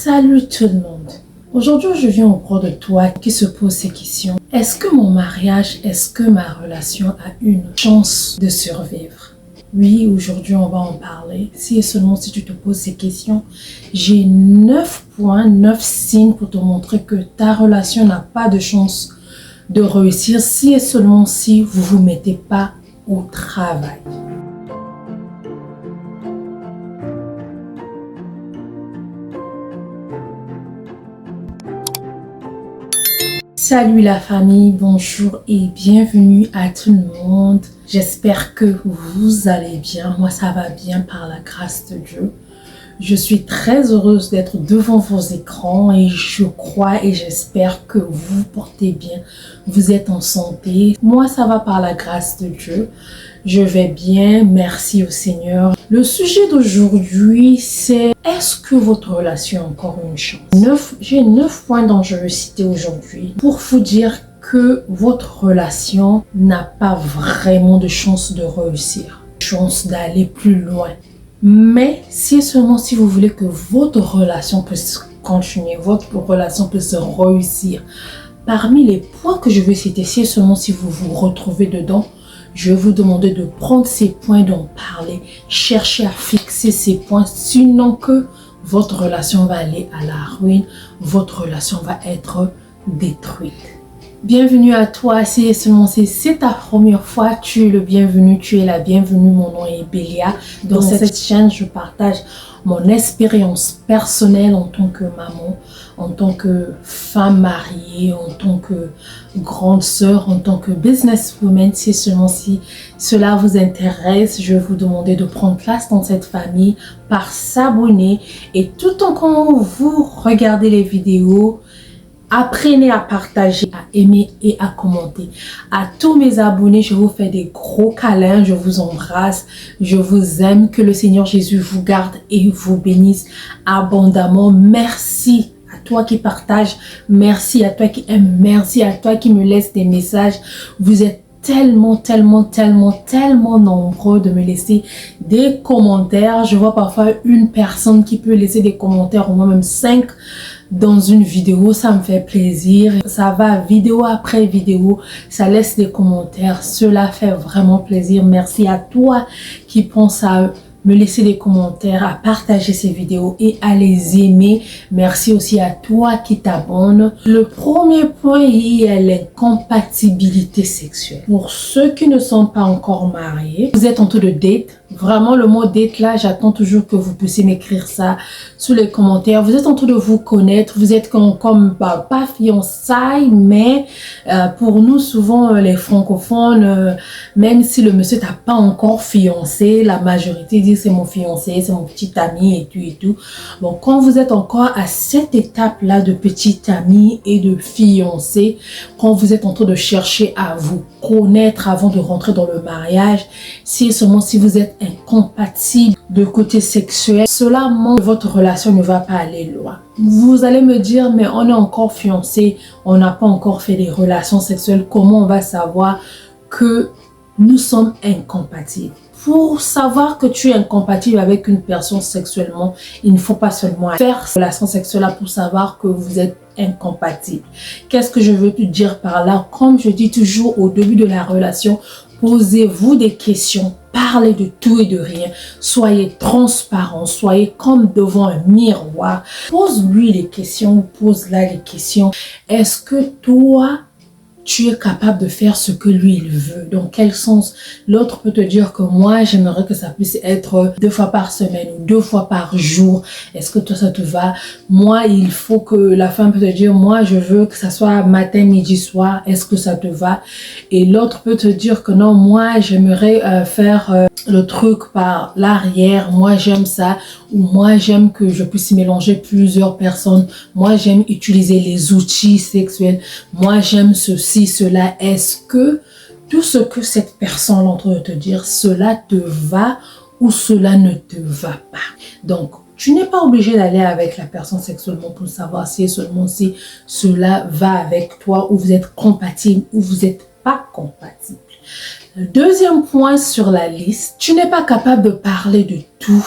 Salut tout le monde. Aujourd'hui, je viens auprès de toi qui se pose ces questions. Est-ce que mon mariage, est-ce que ma relation a une chance de survivre? Oui, aujourd'hui, on va en parler. Si et seulement si tu te poses ces questions, j'ai 9 points, 9 signes pour te montrer que ta relation n'a pas de chance de réussir si et seulement si vous vous mettez pas au travail. Salut la famille, bonjour et bienvenue à tout le monde. J'espère que vous allez bien. Moi, ça va bien par la grâce de Dieu. Je suis très heureuse d'être devant vos écrans et je crois et j'espère que vous vous portez bien. Vous êtes en santé. Moi, ça va par la grâce de Dieu. Je vais bien, merci au Seigneur. Le sujet d'aujourd'hui, c'est est-ce que votre relation a encore une chance? J'ai 9 points dont je veux citer aujourd'hui pour vous dire que votre relation n'a pas vraiment de chance de réussir, chance d'aller plus loin. Mais si seulement si vous voulez que votre relation puisse continuer, votre relation puisse réussir, parmi les points que je vais citer, si seulement si vous vous retrouvez dedans, je vais vous demander de prendre ces points, d'en parler, chercher à fixer ces points, sinon que votre relation va aller à la ruine, votre relation va être détruite. Bienvenue à toi, si seulement si c'est ta première fois, tu es le bienvenu, tu es la bienvenue. Mon nom est Bélia. Dans cette chaîne, je partage mon expérience personnelle en tant que maman, en tant que femme mariée, en tant que grande sœur, en tant que businesswoman. Si seulement si cela vous intéresse, je vais vous demander de prendre place dans cette famille par s'abonner et tout en quand vous regardez les vidéos, apprenez à partager, à aimer et à commenter. À tous mes abonnés, je vous fais des gros câlins, je vous embrasse, je vous aime. Que le Seigneur Jésus vous garde et vous bénisse abondamment. Merci à toi qui partage, merci à toi qui aime, merci à toi qui me laisse des messages. Vous êtes tellement nombreux de me laisser des commentaires. Je vois parfois une personne qui peut laisser des commentaires, ou moi même 5 dans une vidéo. Ça me fait plaisir. Ça va vidéo après vidéo, ça laisse des commentaires. Cela fait vraiment plaisir. Merci à toi qui pense à me laisser des commentaires, à partager ces vidéos et à les aimer. Merci aussi à toi qui t'abonne. Le premier point est l'incompatibilité sexuelle. Pour ceux qui ne sont pas encore mariés, vous êtes en train de date. Vraiment, le mot date là, j'attends toujours que vous puissiez m'écrire ça sous les commentaires. Vous êtes en train de vous connaître, vous êtes comme pas fiançailles, mais pour nous, souvent les francophones, même si le monsieur t'a pas encore fiancé, la majorité dit c'est mon fiancé, c'est mon petit ami et tout et tout. Bon, quand vous êtes encore à cette étape là de petit ami et de fiancé, quand vous êtes en train de chercher à vous connaître avant de rentrer dans le mariage, si seulement si vous êtes incompatible de côté sexuel, cela montre que votre relation ne va pas aller loin. Vous allez me dire, mais on est encore fiancé, on n'a pas encore fait des relations sexuelles, comment on va savoir que nous sommes incompatibles? Pour savoir que tu es incompatible avec une personne sexuellement, il ne faut pas seulement faire une relation sexuelle pour savoir que vous êtes incompatible. Qu'est-ce que je veux te dire par là? Comme je dis toujours au début de la relation, posez-vous des questions, parlez de tout et de rien, soyez transparent, soyez comme devant un miroir. Pose-lui les questions, pose-la les questions. Est-ce que toi, tu es capable de faire ce que lui, il veut? Dans quel sens? L'autre peut te dire que moi, j'aimerais que ça puisse être 2 fois par semaine ou 2 fois par jour. Est-ce que toi, ça te va? Moi, il faut que la femme peut te dire, moi, je veux que ça soit matin, midi, soir. Est-ce que ça te va? Et l'autre peut te dire que non, moi, j'aimerais faire le truc par l'arrière. Moi, j'aime ça. Ou moi, j'aime que je puisse mélanger plusieurs personnes. Moi, j'aime utiliser les outils sexuels. Moi, j'aime ceci, cela. Est-ce que tout ce que cette personne est en train de te dire, cela te va ou cela ne te va pas? Donc, tu n'es pas obligé d'aller avec la personne sexuellement pour savoir si seulement si cela va avec toi, ou vous êtes compatible ou vous n'êtes pas compatible. Le deuxième point sur la liste, tu n'es pas capable de parler de tout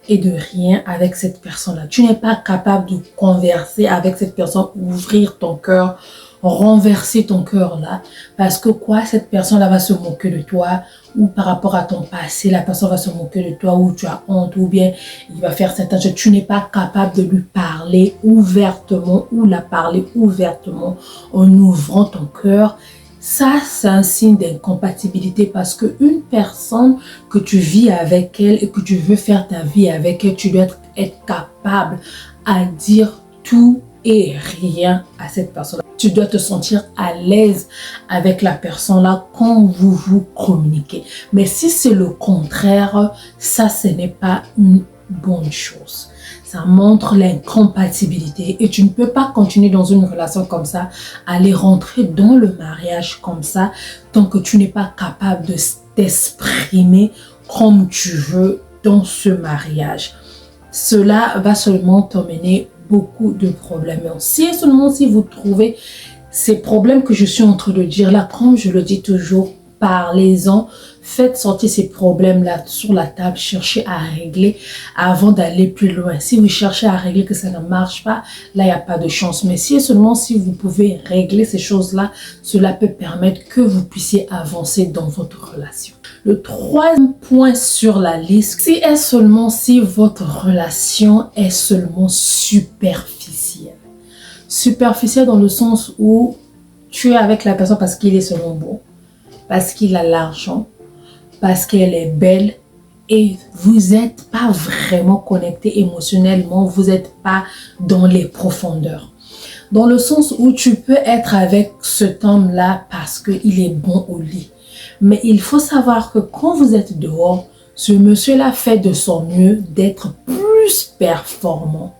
et de rien avec cette personne-là. Tu n'es pas capable de converser avec cette personne, ouvrir ton cœur, renverser ton cœur là. Parce que quoi, cette personne-là va se moquer de toi, ou par rapport à ton passé, la personne va se moquer de toi, ou tu as honte, ou bien il va faire certaines choses. Tu n'es pas capable de lui parler ouvertement, ou la parler ouvertement en ouvrant ton cœur. Ça, c'est un signe d'incompatibilité parce qu'une personne que tu vis avec elle et que tu veux faire ta vie avec elle, tu dois être capable à dire tout et rien à cette personne-là. Tu dois te sentir à l'aise avec la personne-là quand vous vous communiquez. Mais si c'est le contraire, ça, ce n'est pas une bonne chose. Ça montre l'incompatibilité et tu ne peux pas continuer dans une relation comme ça, aller rentrer dans le mariage comme ça, tant que tu n'es pas capable de t'exprimer comme tu veux dans ce mariage. Cela va seulement t'emmener beaucoup de problèmes. Si et seulement si vous trouvez ces problèmes que je suis en train de dire là, comme je le dis toujours, parlez-en, faites sortir ces problèmes-là sur la table, cherchez à régler avant d'aller plus loin. Si vous cherchez à régler que ça ne marche pas, là, il n'y a pas de chance. Mais si et seulement si vous pouvez régler ces choses-là, cela peut permettre que vous puissiez avancer dans votre relation. Le troisième point sur la liste, si et seulement si votre relation est seulement superficielle. Superficielle dans le sens où tu es avec la personne parce qu'il est seulement beau, parce qu'il a l'argent, parce qu'elle est belle et vous n'êtes pas vraiment connecté émotionnellement, vous n'êtes pas dans les profondeurs. Dans le sens où tu peux être avec cet homme-là parce qu'il est bon au lit. Mais il faut savoir que quand vous êtes dehors, ce monsieur-là fait de son mieux d'être plus performant,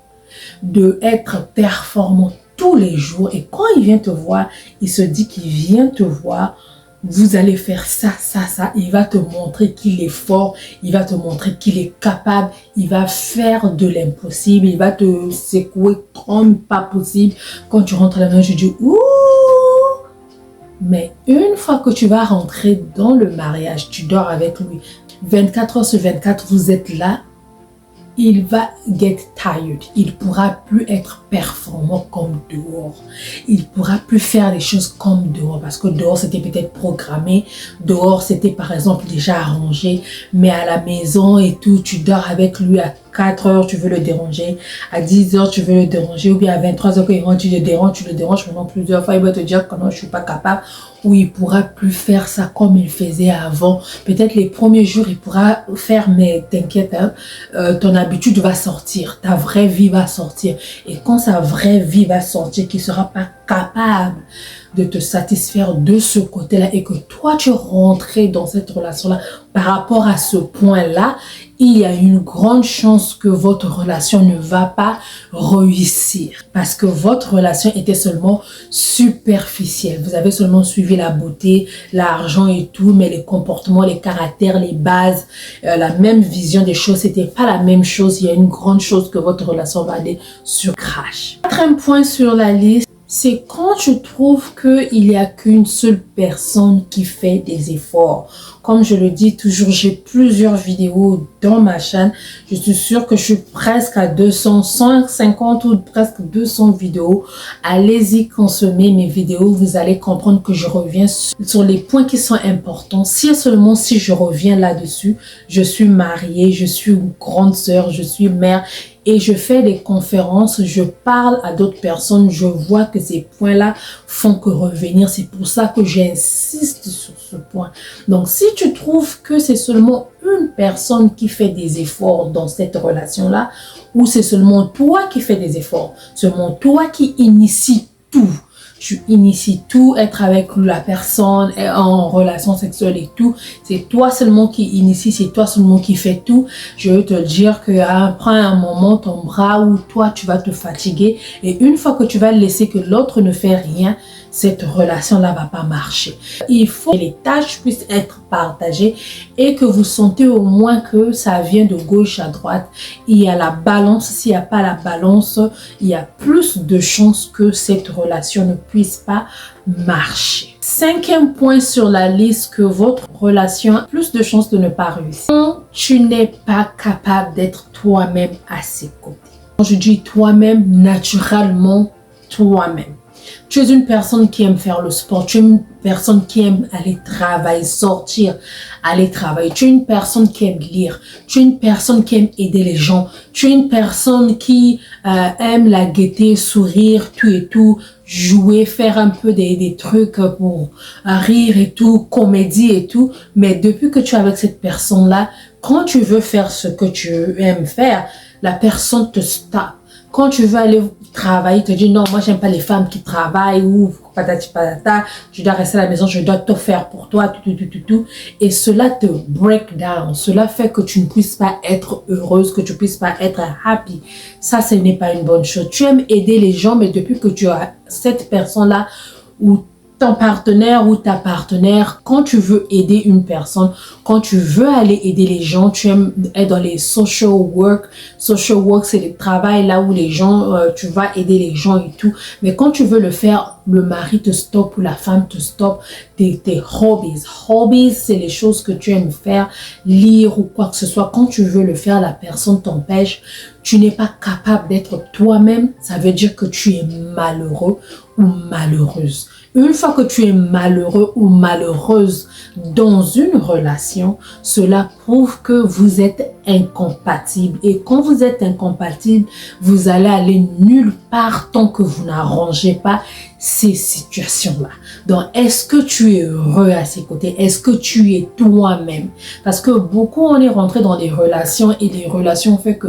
d'être performant tous les jours. Et quand il vient te voir, il se dit qu'il vient te voir, vous allez faire ça, ça, ça. Il va te montrer qu'il est fort, il va te montrer qu'il est capable, il va faire de l'impossible, il va te secouer comme pas possible. Quand tu rentres à la maison, je dis ouh! Mais une fois que tu vas rentrer dans le mariage, tu dors avec lui, 24 heures sur 24, vous êtes là, il va get tired. Il ne pourra plus être performant comme dehors. Il ne pourra plus faire les choses comme dehors. Parce que dehors, c'était peut-être programmé. Dehors, c'était par exemple déjà arrangé. Mais à la maison et tout, tu dors avec lui à 4 heures, tu veux le déranger. À 10 heures, tu veux le déranger. Ou bien à 23 heures, quand il rentre, tu le déranges maintenant plusieurs fois. Il va te dire que non, je ne suis pas capable. Ou il ne pourra plus faire ça comme il faisait avant. Peut-être les premiers jours, il pourra faire, mais t'inquiète, hein, ton habitude va sortir. Ta vraie vie va sortir. Et quand sa vraie vie va sortir, qu'il ne sera pas capable de te satisfaire de ce côté-là et que toi, tu es rentré dans cette relation-là par rapport à ce point-là, il y a une grande chance que votre relation ne va pas réussir parce que votre relation était seulement superficielle. Vous avez seulement suivi la beauté, l'argent et tout, mais les comportements, les caractères, les bases, la même vision des choses, c'était pas la même chose. Il y a une grande chose que votre relation va aller sur crash. Quatrième point sur la liste, c'est quand tu trouves qu'il n'y a qu'une seule personne qui fait des efforts. Comme je le dis toujours, j'ai plusieurs vidéos dans ma chaîne. Je suis sûre que je suis presque à 200, 150 ou presque 200 vidéos. Allez-y consommer mes vidéos. Vous allez comprendre que je reviens sur les points qui sont importants. Si et seulement si je reviens là-dessus, je suis mariée, je suis une grande sœur, je suis mère. Et je fais des conférences, je parle à d'autres personnes, je vois que ces points-là font que revenir. C'est pour ça que j'insiste sur ce point. Donc, si tu trouves que c'est seulement une personne qui fait des efforts dans cette relation-là, ou c'est seulement toi qui fais des efforts, seulement toi qui initie tout, tu inities tout, être avec la personne en relation sexuelle et tout. C'est toi seulement qui initie, c'est toi seulement qui fais tout. Je veux te dire qu'après un moment, ton bras ou toi, tu vas te fatiguer. Et une fois que tu vas laisser que l'autre ne fait rien, cette relation-là va pas marcher. Il faut que les tâches puissent être partagées et que vous sentez au moins que ça vient de gauche à droite. Il y a la balance. S'il n'y a pas la balance, il y a plus de chances que cette relation ne puisse pas marcher. Cinquième point sur la liste, que votre relation a plus de chances de ne pas réussir. tu n'es pas capable d'être toi-même à ses côtés. Quand je dis toi-même, naturellement toi-même. Tu es une personne qui aime faire le sport, tu es une personne qui aime aller travailler, sortir, aller travailler. Tu es une personne qui aime lire, tu es une personne qui aime aider les gens, tu es une personne qui aime la gaieté, sourire, tout et tout, jouer, faire un peu des trucs pour rire et tout, comédie et tout. Mais depuis que tu es avec cette personne-là, quand tu veux faire ce que tu aimes faire, la personne te stoppe. Quand tu veux aller travailler, te dit non, moi j'aime pas les femmes qui travaillent ou patati patata, je dois rester à la maison, je dois tout faire pour toi, tout. Et cela te break down. Cela fait que tu ne puisses pas être heureuse, que tu ne puisses pas être happy. Ça, ce n'est pas une bonne chose. Tu aimes aider les gens, mais depuis que tu as cette personne-là où ton partenaire ou ta partenaire, quand tu veux aider une personne, quand tu veux aller aider les gens, tu aimes être dans les social work. Social work, c'est le travail là où les gens, tu vas aider les gens et tout. Mais quand tu veux le faire, le mari te stoppe ou la femme te stoppe. Tes hobbies. Hobbies, c'est les choses que tu aimes faire, lire ou quoi que ce soit. Quand tu veux le faire, la personne t'empêche. Tu n'es pas capable d'être toi-même. Ça veut dire que tu es malheureux ou malheureuse. Une fois que tu es malheureux ou malheureuse dans une relation, cela prouve que vous êtes incompatibles. Et quand vous êtes incompatibles, vous allez aller nulle part tant que vous n'arrangez pas ces situations-là. Donc, est-ce que tu es heureux à ses côtés? Est-ce que tu es toi-même? Parce que beaucoup, on est rentré dans des relations et les relations fait que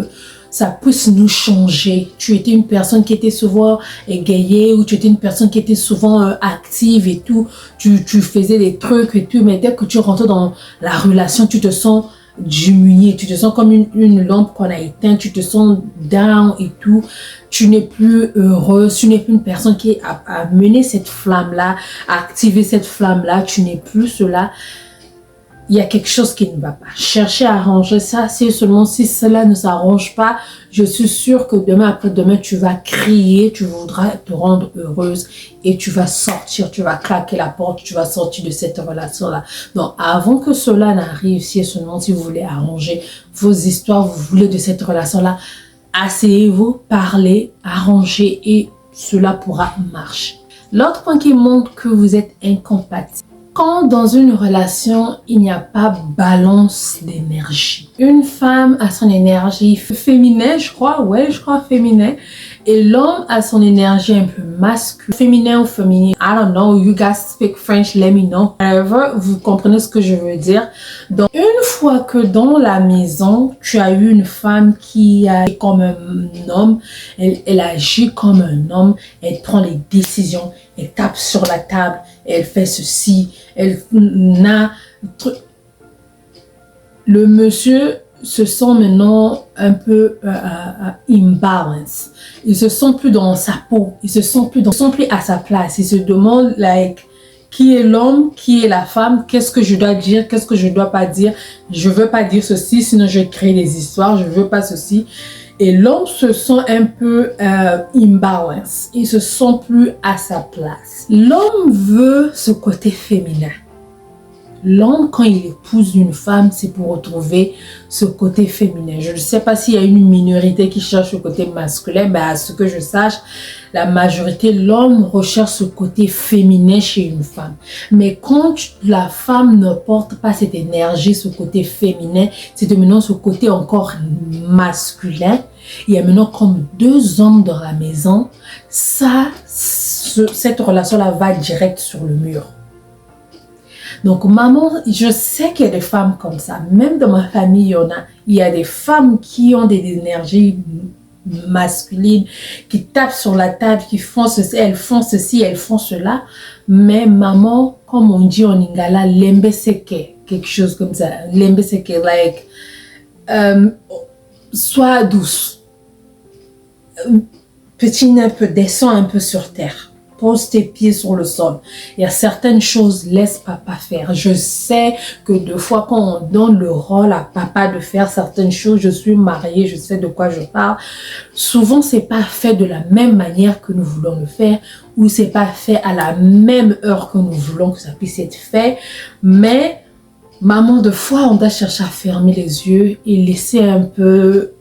ça puisse nous changer. Tu étais une personne qui était souvent égayée ou tu étais une personne qui était souvent active et tout. Tu faisais des trucs et tout. Mais dès que tu rentres dans la relation, tu te sens diminué. Tu te sens comme une lampe qu'on a éteinte. Tu te sens down et tout. Tu n'es plus heureuse. Tu n'es plus une personne qui a mené cette flamme-là, a activé cette flamme-là. Tu n'es plus cela. Il y a quelque chose qui ne va pas. Chercher à arranger ça, c'est seulement si cela ne s'arrange pas, je suis sûre que demain après-demain, tu vas crier, tu voudras te rendre heureuse et tu vas sortir, tu vas claquer la porte, tu vas sortir de cette relation-là. Donc, avant que cela n'arrive, si seulement si vous voulez arranger vos histoires, vous voulez de cette relation-là, asseyez-vous, parlez, arrangez et cela pourra marcher. L'autre point qui montre que vous êtes incompatible. Quand dans une relation, il n'y a pas balance d'énergie. Une femme a son énergie féminin, je crois féminin. Et l'homme a son énergie un peu masculine, féminin ou féminin. I don't know, you guys speak French, let me know. However, vous comprenez ce que je veux dire. Donc, une fois que dans la maison, tu as eu une femme qui agit comme un homme, elle agit comme un homme, elle prend les décisions, elle tape sur la table, elle fait ceci, elle n'a... Le monsieur se sent maintenant un peu imbalance. Il se sent plus dans sa peau, il se sent plus à sa place. Il se demande qui est l'homme, qui est la femme, qu'est-ce que je dois dire, qu'est-ce que je dois pas dire. Je veux pas dire ceci, sinon je vais créer des histoires. Je veux pas ceci. Et l'homme se sent un peu imbalance. Il se sent plus à sa place. L'homme veut ce côté féminin. L'homme, quand il épouse une femme, c'est pour retrouver ce côté féminin. Je ne sais pas s'il y a une minorité qui cherche le côté masculin, mais à ce que je sache, la majorité, l'homme recherche ce côté féminin chez une femme. Mais quand la femme ne porte pas cette énergie, ce côté féminin, c'est maintenant ce côté encore masculin. Il y a maintenant comme deux hommes dans la maison. Cette relation-là va direct sur le mur. Donc, maman, je sais qu'il y a des femmes comme ça. Même dans ma famille, il y a des femmes qui ont des énergies masculines, qui tapent sur la table, qui font ceci, elles font cela. Mais maman, comme on dit en lingala, lembe seke, quelque chose comme ça. Lembe seke, sois douce. Petit un peu, descends un peu sur terre. Pose tes pieds sur le sol. Il y a certaines choses, laisse papa faire. Je sais que deux fois quand on donne le rôle à papa de faire certaines choses, je suis mariée, je sais de quoi je parle. Souvent, c'est pas fait de la même manière que nous voulons le faire ou c'est pas fait à la même heure que nous voulons que ça puisse être fait. Mais Maman, de fois, on doit chercher à fermer les yeux et laisser un peu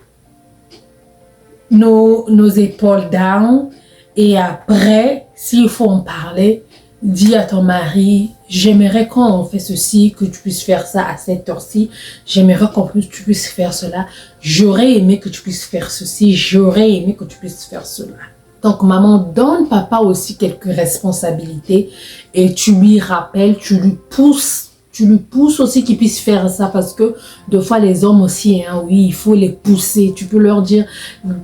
nos épaules down. Et après, s'il faut en parler, dis à ton mari, j'aimerais quand on fait ceci, que tu puisses faire ça à cette heure-ci. J'aimerais que tu puisses faire cela. J'aurais aimé que tu puisses faire ceci. J'aurais aimé que tu puisses faire cela. Donc, maman, donne papa aussi quelques responsabilités et tu lui rappelles, tu lui pousses aussi qu'ils puissent faire ça parce que des fois les hommes aussi, hein, oui, il faut les pousser. Tu peux leur dire,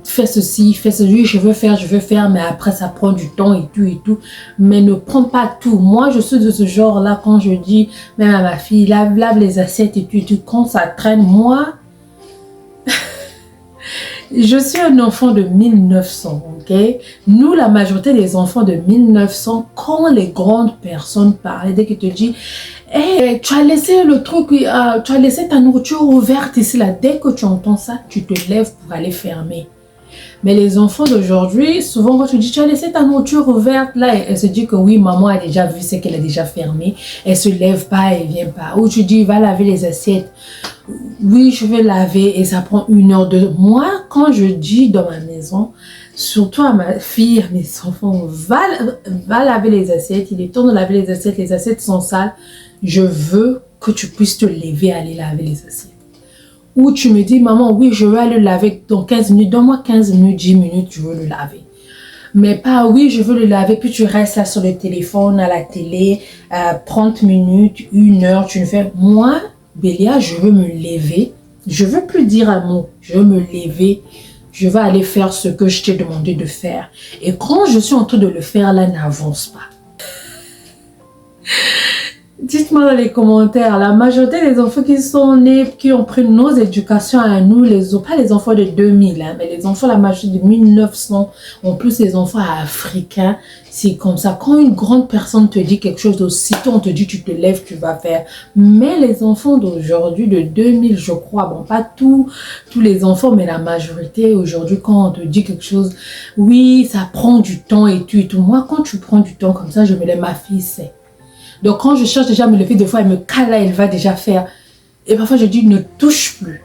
fais ceci, fais ceci, je veux faire, mais après ça prend du temps et tout. Mais ne prends pas tout. Moi, je suis de ce genre-là quand je dis, même à ma fille, lave les assiettes et tout, quand ça traîne, moi, je suis un enfant de 1900, ok? Nous, la majorité des enfants de 1900, quand les grandes personnes parlent, dès qu'ils te disent, hey, tu as laissé le truc, tu as laissé ta nourriture ouverte ici, là. Dès que tu entends ça, tu te lèves pour aller fermer. Mais les enfants d'aujourd'hui, souvent quand tu dis, tu as laissé ta nourriture ouverte, là, elle se dit que oui, maman a déjà vu ce qu'elle a déjà fermé. Elle se lève pas, elle vient pas. Ou tu dis, va laver les assiettes. Oui, je vais laver et ça prend 1 heure, 2 heures. Moi, quand je dis dans ma maison, surtout à ma fille, à mes enfants, va laver les assiettes. Il est temps de laver les assiettes sont sales. Je veux que tu puisses te lever, aller laver les assiettes. Ou tu me dis, maman, oui, je vais aller le laver dans 15 minutes. Donne-moi 15 minutes, 10 minutes, je veux le laver. Mais pas, oui, je veux le laver, puis tu restes là sur le téléphone, à la télé, 30 minutes, 1 heure, tu ne fais... Moi, Bélia, je veux me lever. Je veux plus dire un mot. Je veux me lever. Je vais aller faire ce que je t'ai demandé de faire. Et quand je suis en train de le faire, là, n'avance pas. Dites-moi dans les commentaires, la majorité des enfants qui sont nés, qui ont pris nos éducations à nous, pas les enfants de 2000, hein, mais les enfants, la majorité de 1900, en plus les enfants africains, c'est comme ça. Quand une grande personne te dit quelque chose, aussitôt on te dit tu te lèves, tu vas faire. Mais les enfants d'aujourd'hui, de 2000, je crois, bon pas tous les enfants, mais la majorité aujourd'hui, quand on te dit quelque chose, oui, ça prend du temps et tout. Moi, quand tu prends du temps comme ça, je me lève, ma fille sait. Donc, quand je cherche déjà à me lever, des fois, elle me cale là, elle va déjà faire. Et parfois, je dis, ne touche plus.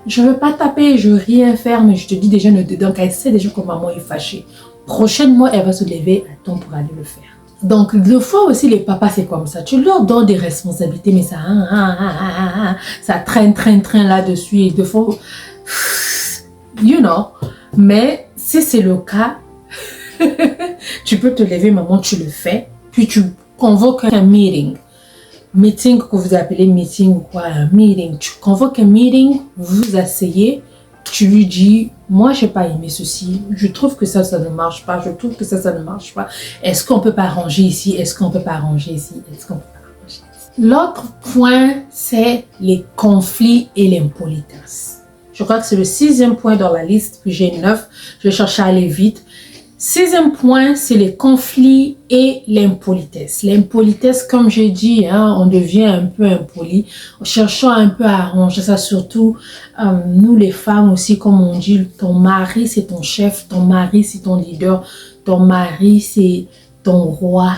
Je ne veux pas taper, je ne veux rien faire, mais je te dis déjà, donc elle sait déjà que maman est fâchée. Prochainement, elle va se lever à temps pour aller le faire. Donc, des fois aussi, les papas, c'est comme ça. Tu leur donnes des responsabilités, mais ça traîne là-dessus. Et des fois, you know. Mais si c'est le cas, tu peux te lever, maman, tu le fais. Puis tu convoques un meeting que vous appelez meeting ou quoi, un meeting. Tu convoques un meeting, vous vous asseyez, tu lui dis, moi j'ai pas aimé ceci, je trouve que ça ne marche pas, je trouve que ça ne marche pas. Est-ce qu'on peut pas arranger ici? Est-ce qu'on peut pas arranger ici? Est-ce qu'on peut pas arranger ici? L'autre point, c'est les conflits et l'impolitesse. Je crois que c'est le 6e point dans la liste, puis j'ai 9, je vais chercher à aller vite. 6e point, c'est les conflits et l'impolitesse. L'impolitesse, comme j'ai dit, hein, on devient un peu impoli, en cherchant un peu à arranger ça, surtout nous les femmes aussi, comme on dit, ton mari c'est ton chef, ton mari c'est ton leader, ton mari c'est ton roi,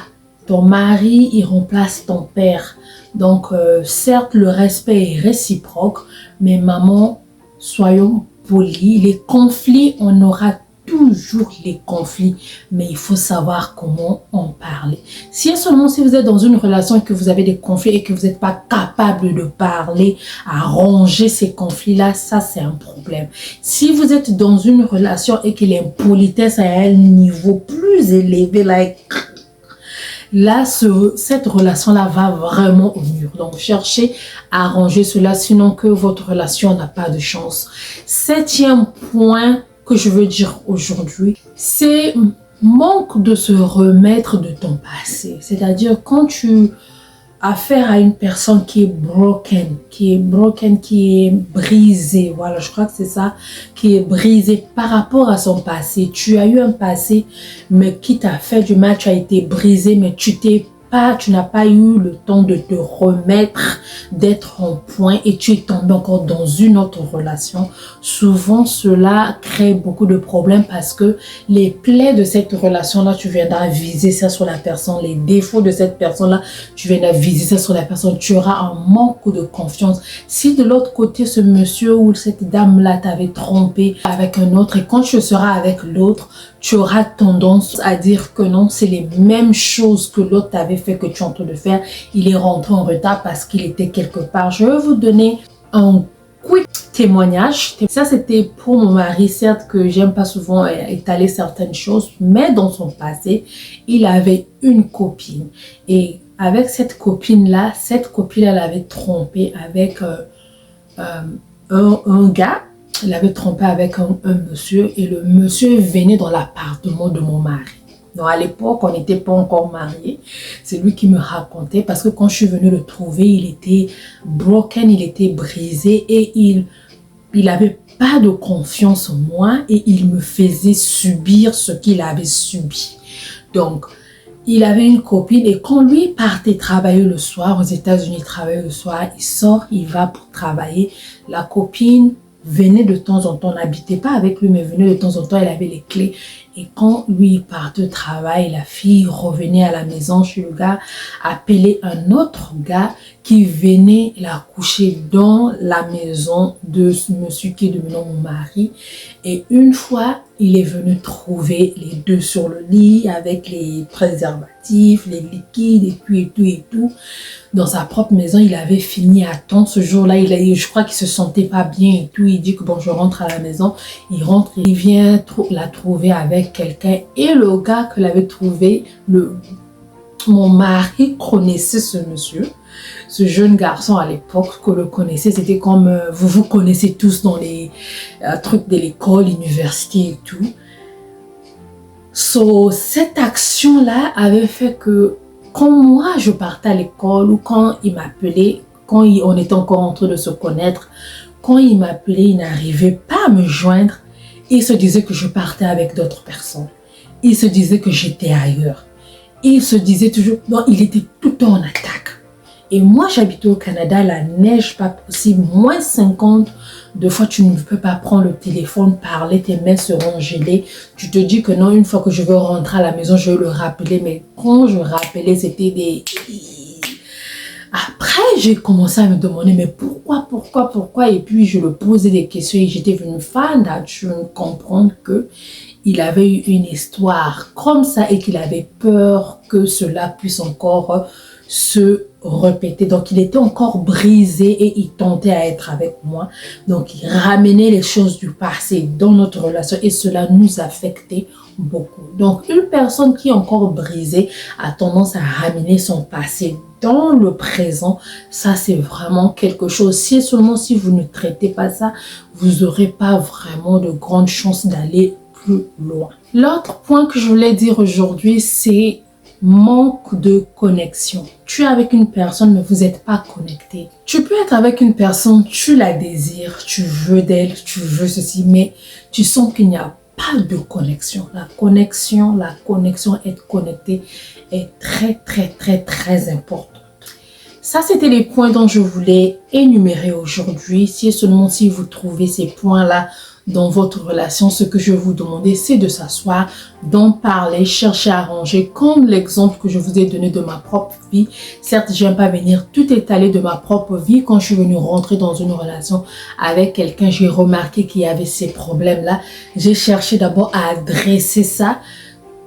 ton mari il remplace ton père. Donc certes le respect est réciproque, mais maman, soyons polis, les conflits on aura toujours les conflits, mais il faut savoir comment en parler. Si vous êtes dans une relation et que vous avez des conflits et que vous n'êtes pas capable de parler, arranger ces conflits-là, ça c'est un problème. Si vous êtes dans une relation et que l'impolitesse est à un niveau plus élevé, là, cette relation-là va vraiment au mur. Donc, cherchez à arranger cela, sinon que votre relation n'a pas de chance. 7e point que je veux dire aujourd'hui, c'est manque de se remettre de ton passé. C'est-à-dire quand tu as affaire à une personne qui est broken, qui est brisée, voilà, je crois que c'est ça, qui est brisée par rapport à son passé. Tu as eu un passé, mais qui t'a fait du mal, tu as été brisé, mais tu t'es n'as pas eu le temps de te remettre, d'être en point et tu es tombé encore dans une autre relation, souvent cela crée beaucoup de problèmes parce que les plaies de cette relation-là, tu viendras viser ça sur la personne, les défauts de cette personne-là, tu viendras viser ça sur la personne, tu auras un manque de confiance. Si de l'autre côté, ce monsieur ou cette dame-là t'avait trompé avec un autre et quand tu seras avec l'autre, tu auras tendance à dire que non, c'est les mêmes choses que l'autre t'avait fait que tu es en train de faire. Il est rentré en retard parce qu'il était quelque part. Je vais vous donner un quick témoignage. Ça, c'était pour mon mari. Certes que j'aime pas souvent étaler certaines choses, mais dans son passé, il avait une copine. Et avec cette copine-là, elle avait trompé avec un gars. Il avait trompé avec un monsieur et le monsieur venait dans l'appartement de mon mari. Donc à l'époque, on n'était pas encore mariés. C'est lui qui me racontait parce que quand je suis venue le trouver, il était broken, il était brisé et il n'avait pas de confiance en moi et il me faisait subir ce qu'il avait subi. Donc, il avait une copine et quand lui partait travailler le soir, aux États-Unis, il travaillait le soir, il sort, il va pour travailler. La copine venait de temps en temps, n'habitait pas avec lui, mais venait de temps en temps, elle avait les clés. Et quand lui partait au travail, la fille revenait à la maison chez le gars, appelait un autre gars qui venait la coucher dans la maison de ce monsieur qui est devenu mon mari. Et une fois, il est venu trouver les deux sur le lit avec les préservatifs, les liquides et tout. Dans sa propre maison, il avait fini à temps. Ce jour-là, je crois qu'il se sentait pas bien et tout. Il dit que bon, je rentre à la maison. Il rentre, il vient la trouver avec quelqu'un. Et le gars que l'avait trouvé, mon mari connaissait ce monsieur. Ce jeune garçon à l'époque que le connaissait, c'était comme vous connaissez tous dans les trucs de l'école, l'université et tout. Cette action-là avait fait que quand moi je partais à l'école ou quand il m'appelait, on était encore en train de se connaître, quand il m'appelait, il n'arrivait pas à me joindre. Il se disait que je partais avec d'autres personnes. Il se disait que j'étais ailleurs. Il se disait toujours, non, il était tout le temps en attaque. Et moi, j'habitais au Canada, la neige pas possible, moins 50. Deux fois, tu ne peux pas prendre le téléphone, parler, tes mains seront gelées. Tu te dis que non, une fois que je veux rentrer à la maison, je vais le rappeler. Mais quand je rappelais, c'était des... Après, j'ai commencé à me demander, mais pourquoi? Et puis, je le posais des questions et j'étais venue fan de comprendre que il avait eu une histoire comme ça et qu'il avait peur que cela puisse encore se répéter. Donc, il était encore brisé et il tentait à être avec moi. Donc, il ramenait les choses du passé dans notre relation et cela nous affectait beaucoup. Donc, une personne qui est encore brisée a tendance à ramener son passé dans le présent. Ça, c'est vraiment quelque chose. Si seulement si vous ne traitez pas ça, vous n'aurez pas vraiment de grandes chances d'aller plus loin. L'autre point que je voulais dire aujourd'hui, c'est manque de connexion. Tu es avec une personne, mais vous n'êtes pas connecté. Tu peux être avec une personne, tu la désires, tu veux d'elle, tu veux ceci, mais tu sens qu'il n'y a pas de connexion. La connexion, être connecté est très importante. Ça, c'était les points dont je voulais énumérer aujourd'hui. Si seulement si vous trouvez ces points-là dans votre relation, ce que je vais vous demander, c'est de s'asseoir, d'en parler, chercher à arranger, comme l'exemple que je vous ai donné de ma propre vie. Certes, je n'aime pas venir tout étaler de ma propre vie. Quand je suis venue rentrer dans une relation avec quelqu'un, j'ai remarqué qu'il y avait ces problèmes-là. J'ai cherché d'abord à adresser ça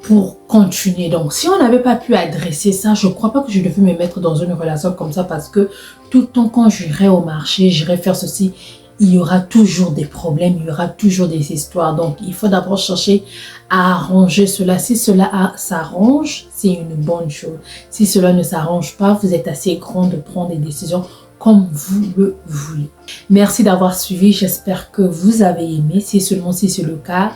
pour continuer. Donc, si on n'avait pas pu adresser ça, je ne crois pas que je devais me mettre dans une relation comme ça parce que tout le temps, quand j'irai au marché, j'irai faire ceci, il y aura toujours des problèmes, il y aura toujours des histoires. Donc, il faut d'abord chercher à arranger cela. Si cela s'arrange, c'est une bonne chose. Si cela ne s'arrange pas, vous êtes assez grand de prendre des décisions comme vous le voulez. Merci d'avoir suivi. J'espère que vous avez aimé. Si seulement si c'est le cas,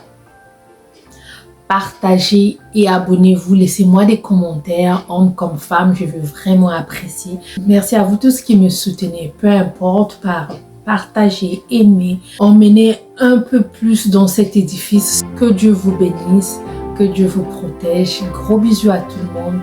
partagez et abonnez-vous. Laissez-moi des commentaires, hommes comme femmes. Je veux vraiment apprécier. Merci à vous tous qui me soutenez. Peu importe par partager, aimer, emmener un peu plus dans cet édifice. Que Dieu vous bénisse, que Dieu vous protège. Gros bisous à tout le monde.